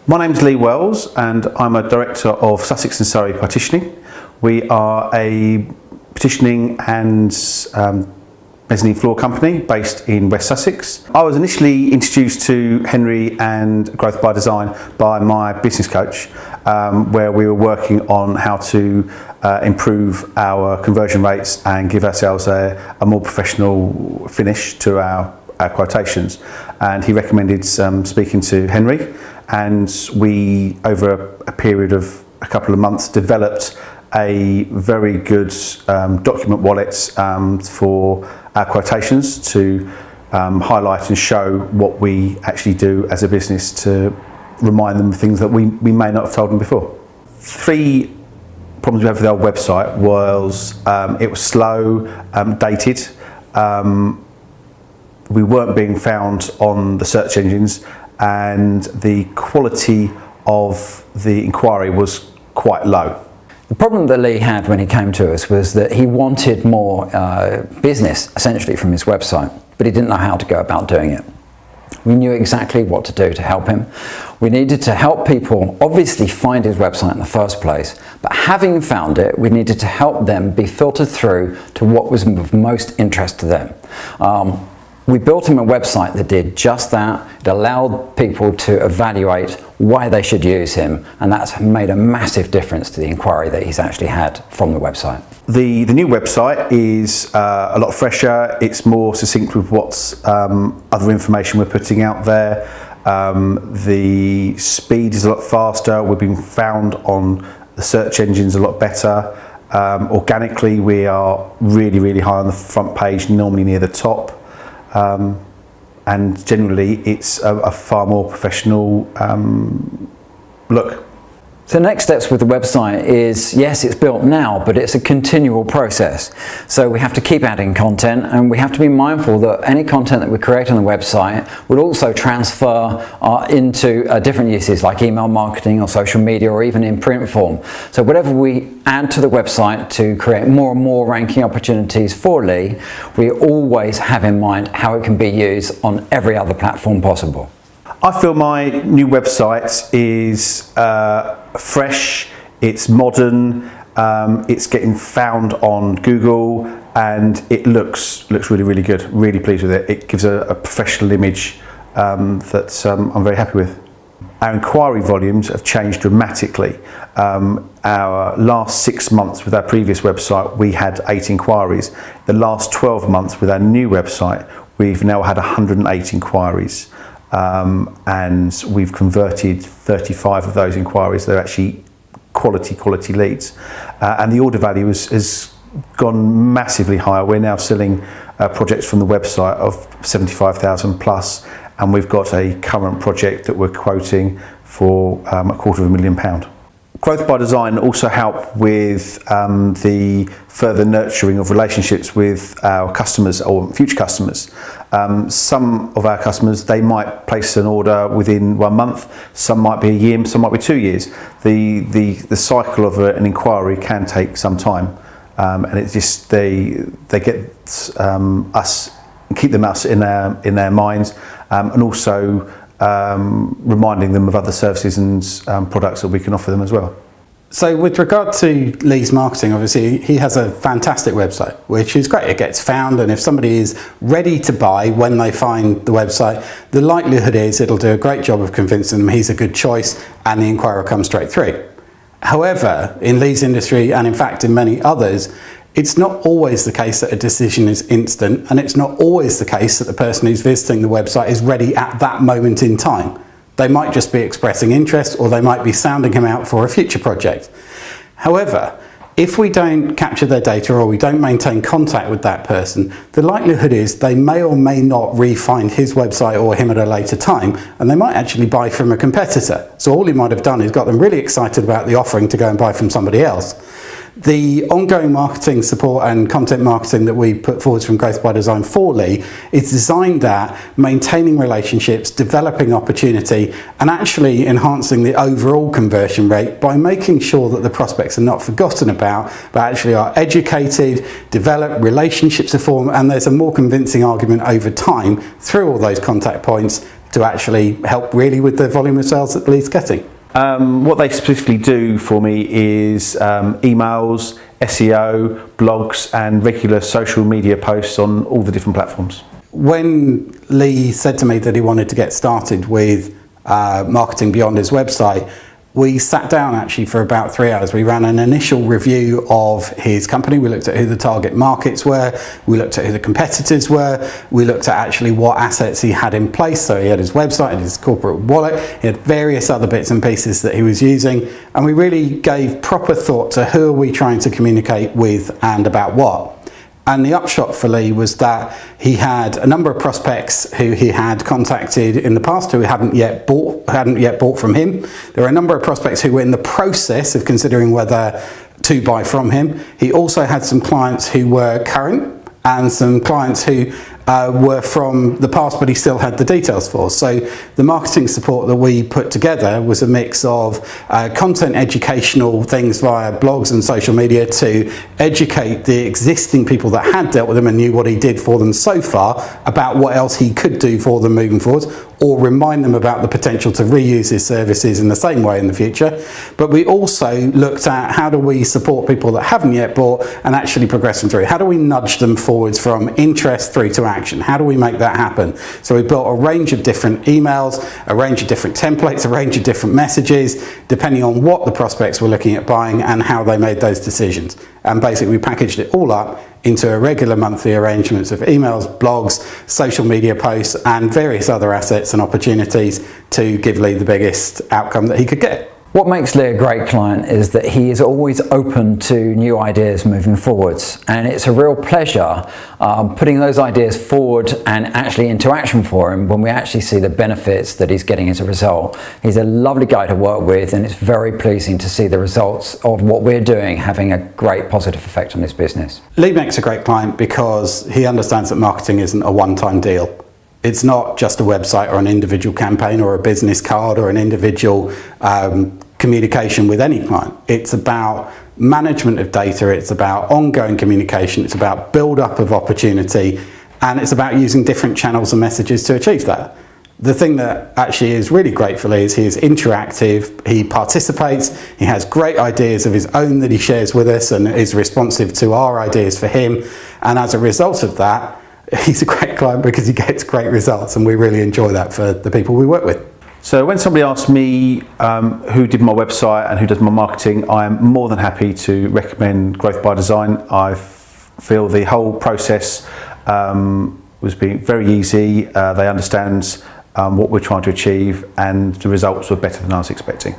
My name's Lee Wells and I'm a director of Sussex and Surrey Partitioning. We are a partitioning and mezzanine floor company based in West Sussex. I was initially introduced to Henry and Growth by Design by my business coach, where we were working on how to improve our conversion rates and give ourselves a more professional finish to our quotations. And he recommended speaking to Henry, and we, over a period of a couple of months, developed a very good document wallet for our quotations to highlight and show what we actually do as a business, to remind them of things that we may not have told them before. Three problems we had with our website was it was slow, dated, we weren't being found on the search engines, and the quality of the inquiry was quite low. The problem that Lee had when he came to us was that he wanted more business essentially from his website, but he didn't know how to go about doing it. We knew exactly what to do to help him. We needed to help people obviously find his website in the first place, but having found it, we needed to help them be filtered through to what was of most interest to them. We built him a website that did just that. It allowed people to evaluate why they should use him, and that's made a massive difference to the inquiry that he's actually had from the website. The new website is a lot fresher. It's more succinct with what's other information we're putting out there. The speed is a lot faster. We've been found on the search engines a lot better. Organically, we are really high on the front page, normally near the top. And generally it's a far more professional look. So the next steps with the website is, yes, it's built now, but it's a continual process. So we have to keep adding content, and we have to be mindful that any content that we create on the website will also transfer into different uses like email marketing or social media or even in print form. So whatever we add to the website to create more and more ranking opportunities for Lee, we always have in mind how it can be used on every other platform possible. I feel my new website is fresh, it's modern, it's getting found on Google, and it looks really good. Really pleased with it. It gives a professional image that I'm very happy with. Our inquiry volumes have changed dramatically. Our last 6 months with our previous website, we had 8 inquiries. The last 12 months with our new website, we've now had 108 inquiries. And we've converted 35 of those inquiries. They're actually quality leads, and the order value has gone massively higher. We're now selling projects from the website of 75,000 plus, and we've got a current project that we're quoting for £250,000. Growth by Design also help with the further nurturing of relationships with our customers or future customers. Some of our customers, they might place an order within 1 month, some might be a year, some might be 2 years. The cycle of an inquiry can take some time, and it's just they get us, keep them us in their minds, and also reminding them of other services and products that we can offer them as well. So with regard to Lee's marketing, obviously he has a fantastic website, which is great. It gets found, and if somebody is ready to buy when they find the website, the likelihood is it'll do a great job of convincing them he's a good choice, and the inquiry will come straight through. However, in Lee's industry, and in fact in many others, it's not always the case that a decision is instant, and it's not always the case that the person who's visiting the website is ready at that moment in time. They might just be expressing interest, or they might be sounding him out for a future project. However, if we don't capture their data, or we don't maintain contact with that person, the likelihood is they may or may not re-find his website or him at a later time, and they might actually buy from a competitor. So all he might have done is got them really excited about the offering to go and buy from somebody else. The ongoing marketing support and content marketing that we put forward from Growth by Design for Lee is designed at maintaining relationships, developing opportunity, and actually enhancing the overall conversion rate by making sure that the prospects are not forgotten about, but actually are educated, develop, relationships are formed, and there's a more convincing argument over time through all those contact points to actually help really with the volume of sales that Lee's getting? What they specifically do for me is emails, SEO, blogs, and regular social media posts on all the different platforms. When Lee said to me that he wanted to get started with marketing beyond his website, we sat down actually for about 3 hours. We ran an initial review of his company. We looked at who the target markets were. We looked at who the competitors were. We looked at actually what assets he had in place. So he had his website and his corporate wallet. He had various other bits and pieces that he was using. And we really gave proper thought to who are we trying to communicate with and about what. And the upshot for Lee was that he had a number of prospects who he had contacted in the past who hadn't yet bought from him. There were a number of prospects who were in the process of considering whether to buy from him. He also had some clients who were current and some clients who were from the past, but he still had the details for. So the marketing support that we put together was a mix of content educational things via blogs and social media to educate the existing people that had dealt with him and knew what he did for them so far about what else he could do for them moving forward, or remind them about the potential to reuse his services in the same way in the future. But we also looked at how do we support people that haven't yet bought and actually progress them through. How do we nudge them forwards from interest through to action? How do we make that happen? So we built a range of different emails, a range of different templates, a range of different messages, depending on what the prospects were looking at buying and how they made those decisions. And basically we packaged it all up into a regular monthly arrangements of emails, blogs, social media posts, and various other assets and opportunities to give Lee the biggest outcome that he could get. What makes Lee a great client is that he is always open to new ideas moving forwards, and it's a real pleasure putting those ideas forward and actually into action for him when we actually see the benefits that he's getting as a result. He's a lovely guy to work with, and it's very pleasing to see the results of what we're doing having a great positive effect on his business. Lee makes a great client because he understands that marketing isn't a one-time deal. It's not just a website or an individual campaign or a business card or an individual communication with any client. It's about management of data, it's about ongoing communication, it's about build-up of opportunity, and it's about using different channels and messages to achieve that. The thing that actually is really great for Lee is he is interactive, he participates, he has great ideas of his own that he shares with us and is responsive to our ideas for him, and as a result of that, he's a great client because he gets great results, and we really enjoy that for the people we work with. So when somebody asks me who did my website and who does my marketing, I'm more than happy to recommend Growth by Design. I feel the whole process was being very easy. They understand what we're trying to achieve, and the results were better than I was expecting.